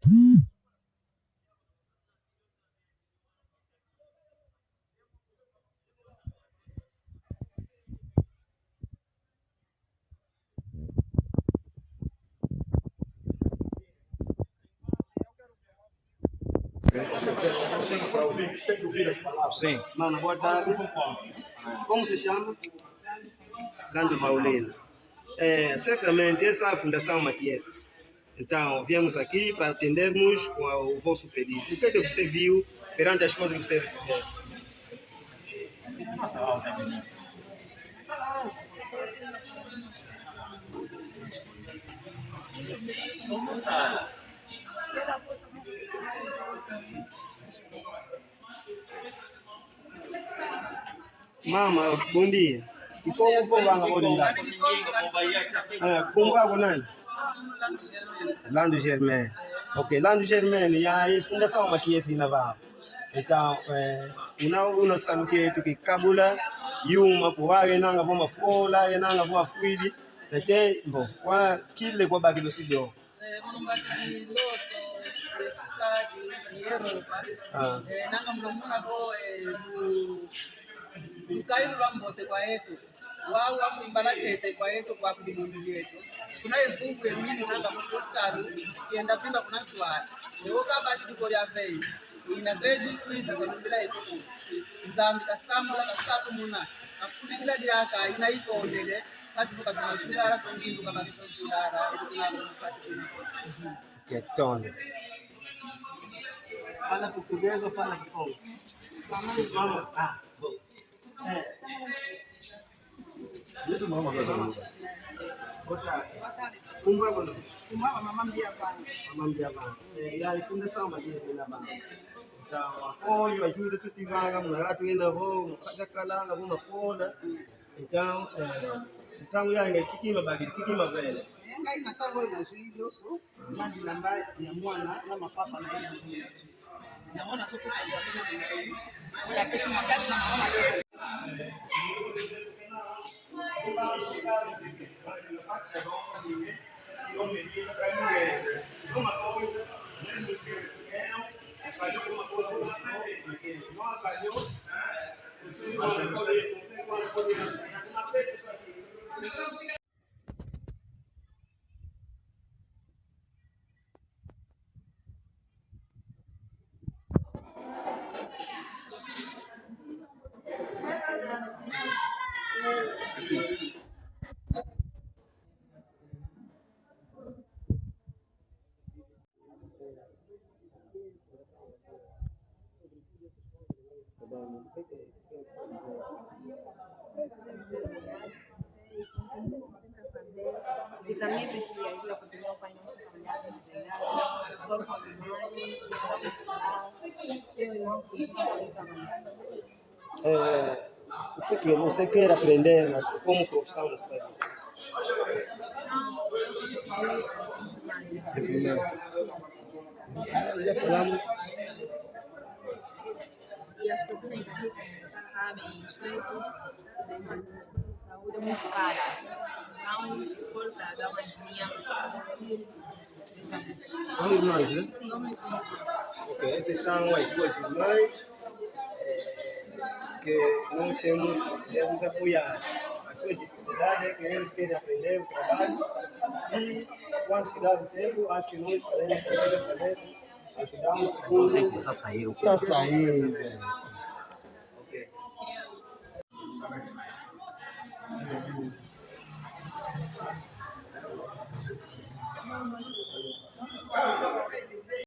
Tem que ouvir as palavras. Sim. Mano, boa tarde. Como se chama? Lando Paulino. Certamente essa é a Fundação Matias. Então, viemos aqui para atendermos o vosso pedido. O que é que você viu perante as coisas que você recebeu? Mama, bom dia. E como vão lá na como vai nani? Lando Germain. Ok, Lando Germain, e aí Fundação Matias na Vá. Então, uno sabe que Kabula, uma poaga, nanga voma fola, nanga voma fuidi, até, bom, kile kwa bagi do sido. Loso, Sukadi, Europa, nanga mlomuna ko Dukairo Rambote kwa yetu. Wao wakuimbala kete kwa yetu kwa kulimundu yetu. Kuna yebugu ya mjini nanga mko saru, kienda pimba kuna tuara. Leo kabati tuko ya vei. Ina veji kuiza kwa mbila yetu. Nzambi kasamba la kasaku muna. Akuli kila diaka ina iko ondele. Kasi tuka tunashudara songindu kama tunashudara. Eto tunalo kasi tunashudara. Ketone. Fala português ou fala Kikongo? Mama, bom. Muito bom, mama. Boa tarde. Como vai, mano? Como é mamãe Biavana? Mamãe Biavana. E a Fundação Matias na Vá. Então, apoio, ajuda, tudo que vai, tu ainda vou, fazer calanga, vou na folha. Então, yange kikima bagiri, kikima vele. Ngai natango ina juido so, madi namba ya mwana na mapapa na yeye mwana. Naona soko sasa mbele ni ya pesa makasi na mama yeye. E também precisa ajuda para ter o pai não trabalhar, só com a mãe, eu não consigo trabalhar. O que você quer aprender como profissão no país? Já falamos. E as culturas aqui, sabem, os preços da saúde é muito cara. Então, se for para dar uma linha, São irmãs, né? sim, homens sim. Ok, essas são as duas irmãs que nós devemos apoiar. As suas dificuldades é que eles querem aprender o trabalho e quando chegar o tempo, acho que nós faremos a cabeça, ajudamos. Tem que começar a sair. Está saindo, velho. Ok.